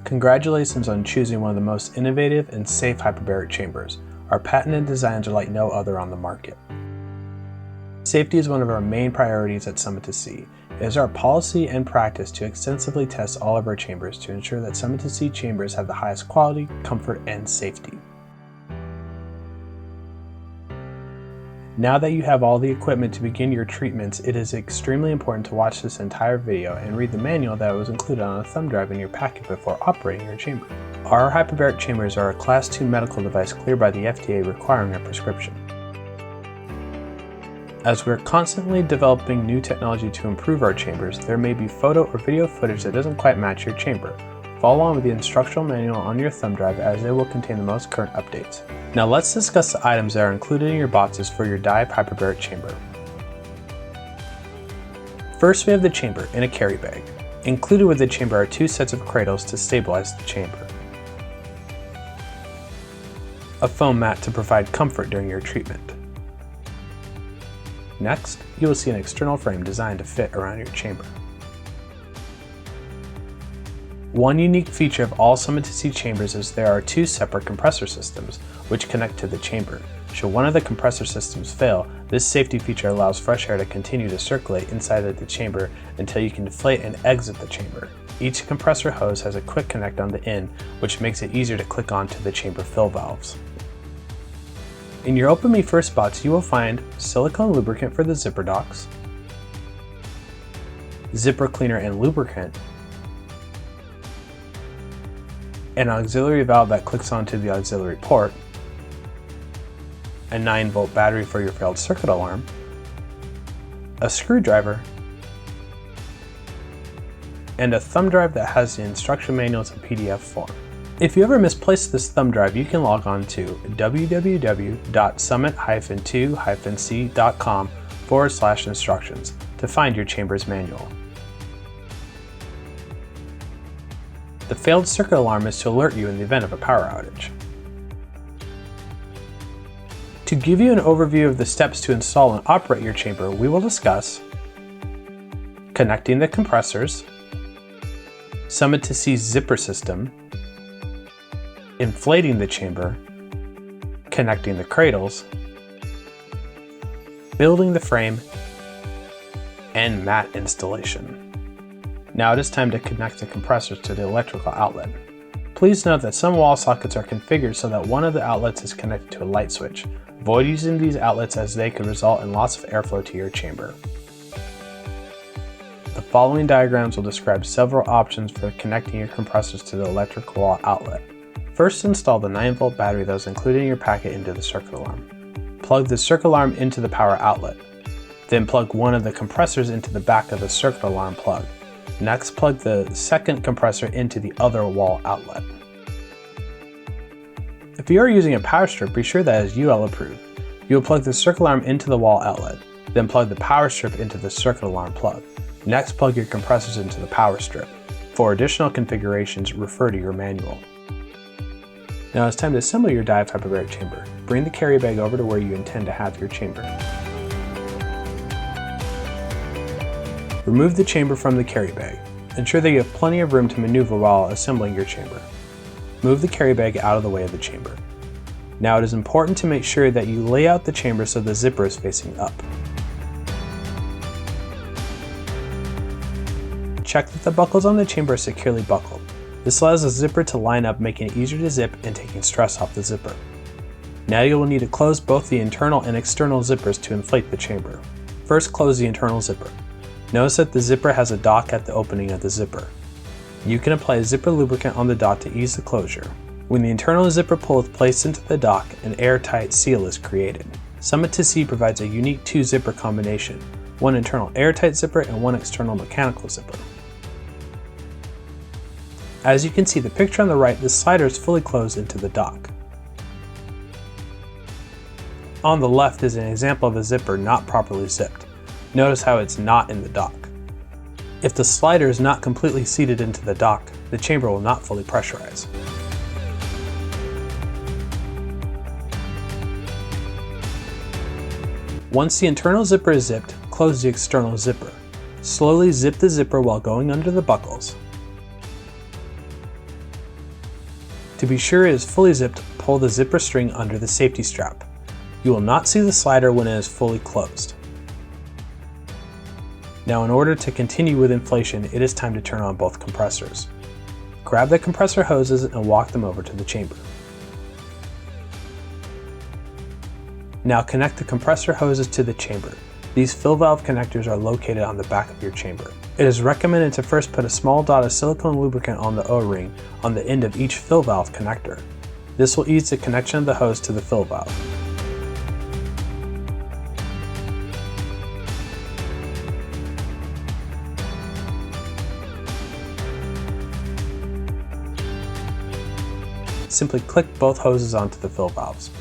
Congratulations on choosing one of the most innovative and safe hyperbaric chambers. Our patented designs are like no other on the market. Safety is one of our main priorities at Summit to Sea. It is our policy and practice to extensively test all of our chambers to ensure that Summit to Sea chambers have the highest quality, comfort, and safety. Now that you have all the equipment to begin your treatments, it is extremely important to watch this entire video and read the manual that was included on a thumb drive in your packet before operating your chamber. Our hyperbaric chambers are a Class 2 medical device cleared by the FDA requiring a prescription. As we're constantly developing new technology to improve our chambers, there may be photo or video footage that doesn't quite match your chamber. Follow along with the instructional manual on your thumb drive as it will contain the most current updates. Now let's discuss the items that are included in your boxes for your dive hyperbaric chamber. First, we have the chamber in a carry bag. Included with the chamber are 2 sets of cradles to stabilize the chamber, a foam mat to provide comfort during your treatment. Next, you will see an external frame designed to fit around your chamber. One unique feature of all Summit to Sea chambers is there are 2 separate compressor systems, which connect to the chamber. Should one of the compressor systems fail, this safety feature allows fresh air to continue to circulate inside of the chamber until you can deflate and exit the chamber. Each compressor hose has a quick connect on the end, which makes it easier to click onto the chamber fill valves. In your Open Me First box, you will find silicone lubricant for the zipper docks, zipper cleaner and lubricant, an auxiliary valve that clicks onto the auxiliary port, a 9-volt battery for your failed circuit alarm, a screwdriver, and a thumb drive that has the instruction manuals in PDF form. If you ever misplace this thumb drive, you can log on to www.summit-2-c.com/instructions to find your chamber's manual. The failed circuit alarm is to alert you in the event of a power outage. To give you an overview of the steps to install and operate your chamber, we will discuss connecting the compressors, Summit to Sea's zipper system, inflating the chamber, connecting the cradles, building the frame, and mat installation. Now it is time to connect the compressors to the electrical outlet. Please note that some wall sockets are configured so that one of the outlets is connected to a light switch. Avoid using these outlets as they could result in loss of airflow to your chamber. The following diagrams will describe several options for connecting your compressors to the electrical wall outlet. First, install the 9-volt battery that was included in your packet into the circuit alarm. Plug the circuit alarm into the power outlet. Then plug one of the compressors into the back of the circuit alarm plug. Next, plug the second compressor into the other wall outlet. If you are using a power strip, be sure that is UL approved. You will plug the circuit alarm into the wall outlet, then plug the power strip into the circuit alarm plug. Next, plug your compressors into the power strip. For additional configurations, refer to your manual. Now it's time to assemble your dive hyperbaric chamber. Bring the carry bag over to where you intend to have your chamber. Remove the chamber from the carry bag. Ensure that you have plenty of room to maneuver while assembling your chamber. Move the carry bag out of the way of the chamber. Now it is important to make sure that you lay out the chamber so the zipper is facing up. Check that the buckles on the chamber are securely buckled. This allows the zipper to line up, making it easier to zip and taking stress off the zipper. Now you will need to close both the internal and external zippers to inflate the chamber. First, close the internal zipper. Notice that the zipper has a dock at the opening of the zipper. You can apply zipper lubricant on the dock to ease the closure. When the internal zipper pull is placed into the dock, an airtight seal is created. Summit to Sea provides a unique 2-zipper combination, one internal airtight zipper and one external mechanical zipper. As you can see the picture on the right, the slider is fully closed into the dock. On the left is an example of a zipper not properly zipped. Notice how it's not in the dock. If the slider is not completely seated into the dock, the chamber will not fully pressurize. Once the internal zipper is zipped, close the external zipper. Slowly zip the zipper while going under the buckles. To be sure it is fully zipped, pull the zipper string under the safety strap. You will not see the slider when it is fully closed. Now in order to continue with inflation, it is time to turn on both compressors. Grab the compressor hoses and walk them over to the chamber. Now connect the compressor hoses to the chamber. These fill valve connectors are located on the back of your chamber. It is recommended to first put a small dot of silicone lubricant on the O-ring on the end of each fill valve connector. This will ease the connection of the hose to the fill valve. Simply click both hoses onto the fill valves.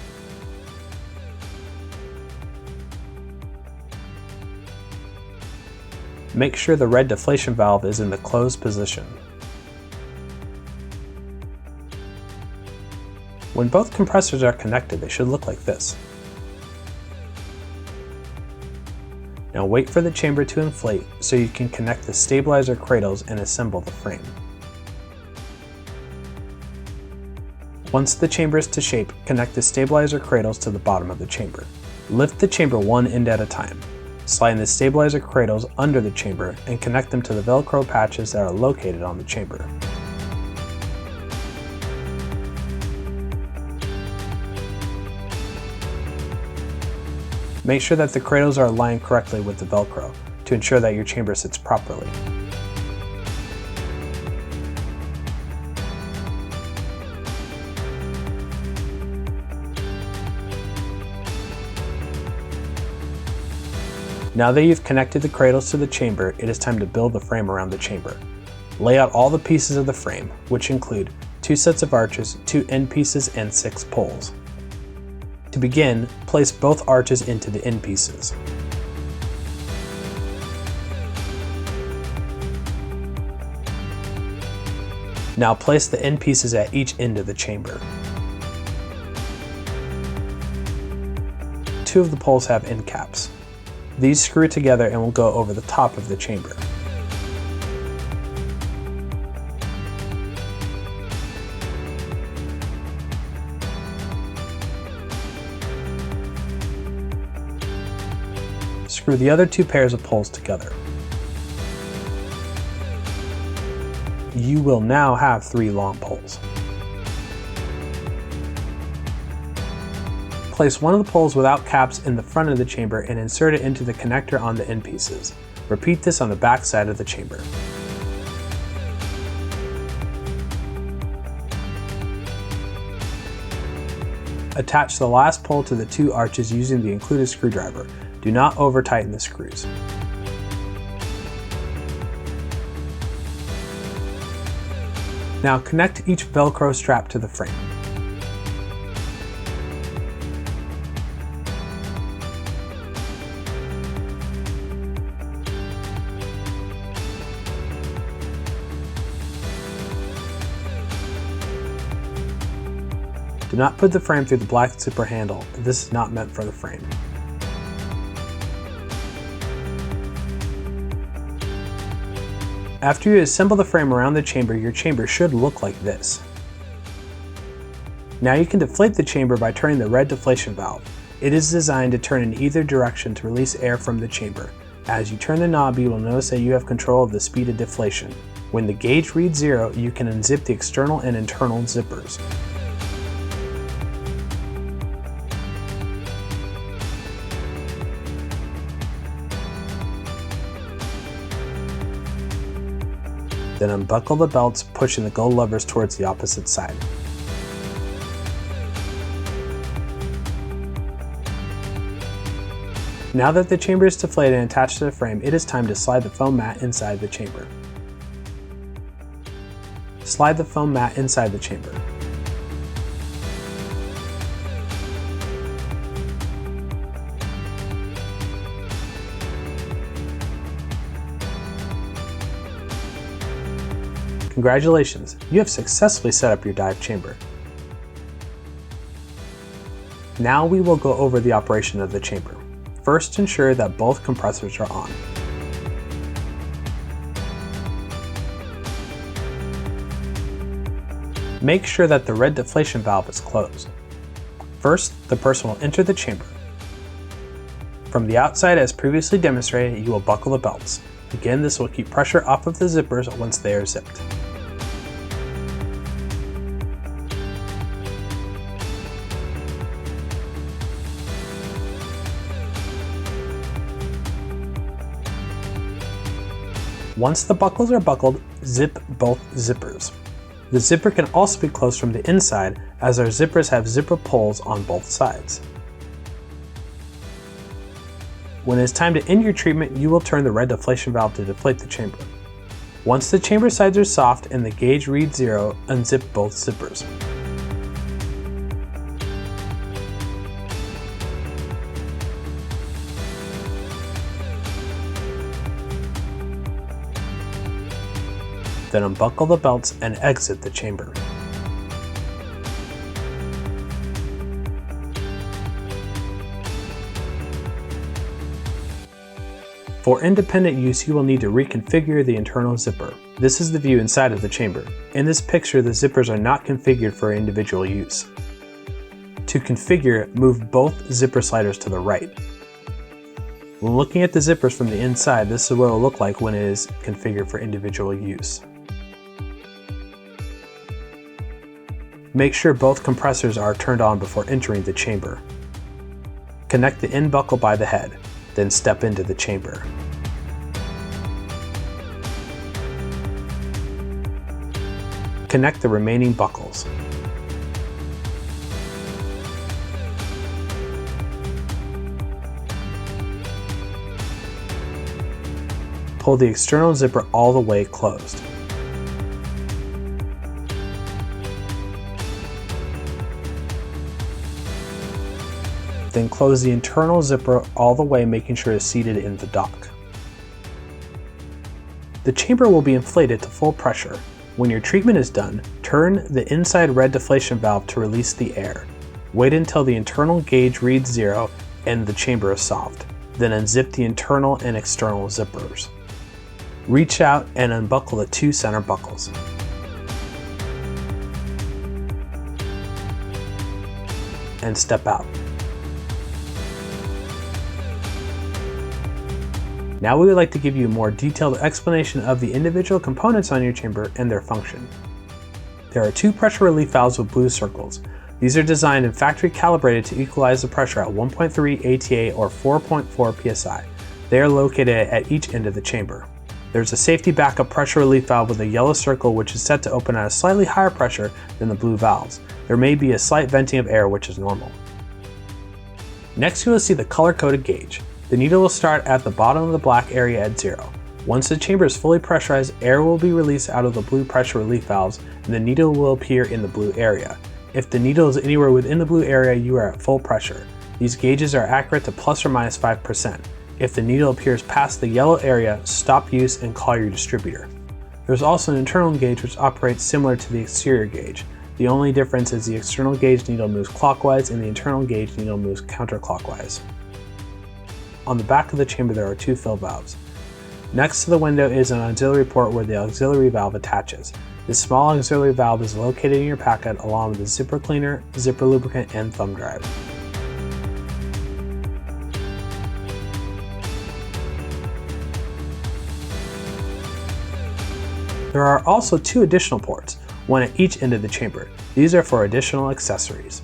Make sure the red deflation valve is in the closed position. When both compressors are connected, they should look like this. Now wait for the chamber to inflate so you can connect the stabilizer cradles and assemble the frame. Once the chamber is to shape, connect the stabilizer cradles to the bottom of the chamber. Lift the chamber one end at a time. Slide the stabilizer cradles under the chamber and connect them to the Velcro patches that are located on the chamber. Make sure that the cradles are aligned correctly with the Velcro to ensure that your chamber sits properly. Now that you've connected the cradles to the chamber, it is time to build the frame around the chamber. Lay out all the pieces of the frame, which include 2 sets of arches, 2 end pieces, and 6 poles. To begin, place both arches into the end pieces. Now place the end pieces at each end of the chamber. 2 of the poles have end caps. These screw together and will go over the top of the chamber. Screw the other 2 pairs of poles together. You will now have 3 long poles. Place one of the poles without caps in the front of the chamber and insert it into the connector on the end pieces. Repeat this on the back side of the chamber. Attach the last pole to the 2 arches using the included screwdriver. Do not over-tighten the screws. Now connect each Velcro strap to the frame. Do not put the frame through the black zipper handle. This is not meant for the frame. After you assemble the frame around the chamber, your chamber should look like this. Now you can deflate the chamber by turning the red deflation valve. It is designed to turn in either direction to release air from the chamber. As you turn the knob, you will notice that you have control of the speed of deflation. When the gauge reads 0, you can unzip the external and internal zippers. Then unbuckle the belts, pushing the gold levers towards the opposite side. Now that the chamber is deflated and attached to the frame, it is time to slide the foam mat inside the chamber. Slide the foam mat inside the chamber. Congratulations, you have successfully set up your dive chamber. Now we will go over the operation of the chamber. First, ensure that both compressors are on. Make sure that the red deflation valve is closed. First, the person will enter the chamber. From the outside, as previously demonstrated, you will buckle the belts. Again, this will keep pressure off of the zippers once they are zipped. Once the buckles are buckled, zip both zippers. The zipper can also be closed from the inside, as our zippers have zipper pulls on both sides. When it is time to end your treatment, you will turn the red deflation valve to deflate the chamber. Once the chamber sides are soft and the gauge reads 0, unzip both zippers. Then unbuckle the belts and exit the chamber. For independent use, you will need to reconfigure the internal zipper. This is the view inside of the chamber. In this picture, the zippers are not configured for individual use. To configure, move both zipper sliders to the right. When looking at the zippers from the inside, this is what it will look like when it is configured for individual use. Make sure both compressors are turned on before entering the chamber. Connect the end buckle by the head, then step into the chamber. Connect the remaining buckles. Pull the external zipper all the way closed. Then close the internal zipper all the way, making sure it's seated in the dock. The chamber will be inflated to full pressure. When your treatment is done, turn the inside red deflation valve to release the air. Wait until the internal gauge reads 0 and the chamber is soft. Then unzip the internal and external zippers. Reach out and unbuckle the 2 center buckles. And step out. Now we would like to give you a more detailed explanation of the individual components on your chamber and their function. There are 2 pressure relief valves with blue circles. These are designed and factory calibrated to equalize the pressure at 1.3 ATA or 4.4 psi. They are located at each end of the chamber. There's a safety backup pressure relief valve with a yellow circle which is set to open at a slightly higher pressure than the blue valves. There may be a slight venting of air, which is normal. Next you will see the color-coded gauge. The needle will start at the bottom of the black area at 0. Once the chamber is fully pressurized, air will be released out of the blue pressure relief valves and the needle will appear in the blue area. If the needle is anywhere within the blue area, you are at full pressure. These gauges are accurate to plus or minus 5%. If the needle appears past the yellow area, stop use and call your distributor. There's also an internal gauge which operates similar to the exterior gauge. The only difference is the external gauge needle moves clockwise and the internal gauge needle moves counterclockwise. On the back of the chamber there are 2 fill valves. Next to the window is an auxiliary port where the auxiliary valve attaches. This small auxiliary valve is located in your packet along with the zipper cleaner, zipper lubricant, and thumb drive. There are also 2 additional ports, one at each end of the chamber. These are for additional accessories.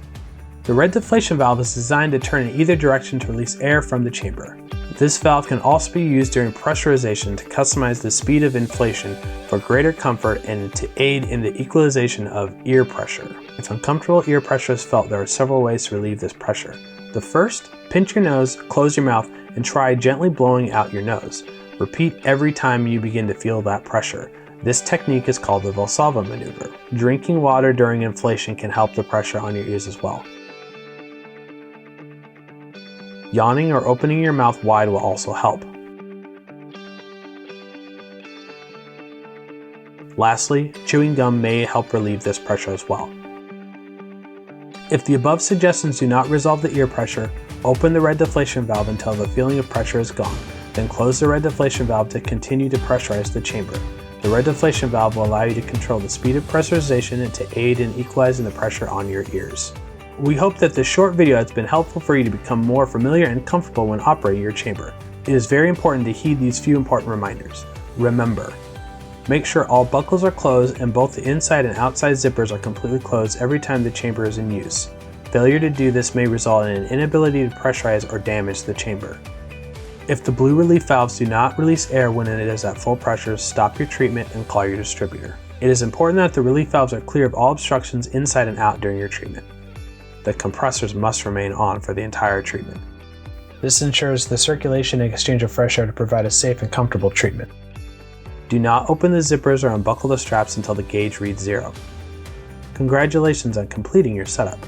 The red deflation valve is designed to turn in either direction to release air from the chamber. This valve can also be used during pressurization to customize the speed of inflation for greater comfort and to aid in the equalization of ear pressure. If uncomfortable ear pressure is felt, there are several ways to relieve this pressure. The first, pinch your nose, close your mouth, and try gently blowing out your nose. Repeat every time you begin to feel that pressure. This technique is called the Valsalva maneuver. Drinking water during inflation can help the pressure on your ears as well. Yawning or opening your mouth wide will also help. Lastly, chewing gum may help relieve this pressure as well. If the above suggestions do not resolve the ear pressure, open the red deflation valve until the feeling of pressure is gone, then close the red deflation valve to continue to pressurize the chamber. The red deflation valve will allow you to control the speed of pressurization and to aid in equalizing the pressure on your ears. We hope that this short video has been helpful for you to become more familiar and comfortable when operating your chamber. It is very important to heed these few important reminders. Remember, make sure all buckles are closed and both the inside and outside zippers are completely closed every time the chamber is in use. Failure to do this may result in an inability to pressurize or damage the chamber. If the blue relief valves do not release air when it is at full pressure, stop your treatment and call your distributor. It is important that the relief valves are clear of all obstructions inside and out during your treatment. The compressors must remain on for the entire treatment. This ensures the circulation and exchange of fresh air to provide a safe and comfortable treatment. Do not open the zippers or unbuckle the straps until the gauge reads 0. Congratulations on completing your setup.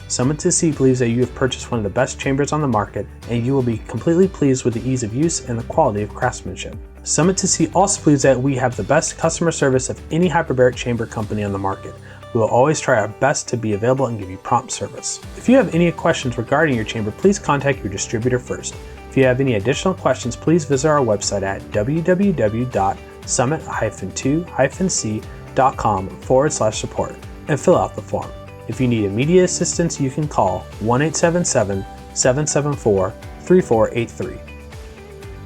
Summit to Sea believes that you have purchased one of the best chambers on the market, and you will be completely pleased with the ease of use and the quality of craftsmanship. Summit to Sea also believes that we have the best customer service of any hyperbaric chamber company on the market. We will always try our best to be available and give you prompt service. If you have any questions regarding your chamber, please contact your distributor first. If you have any additional questions, please visit our website at www.summit-2-c.com/support and fill out the form. If you need immediate assistance, you can call 1-877-774-3483.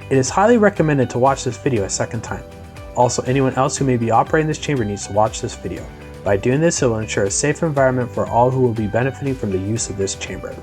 It is highly recommended to watch this video a second time. Also, anyone else who may be operating this chamber needs to watch this video. By doing this, it will ensure a safe environment for all who will be benefiting from the use of this chamber.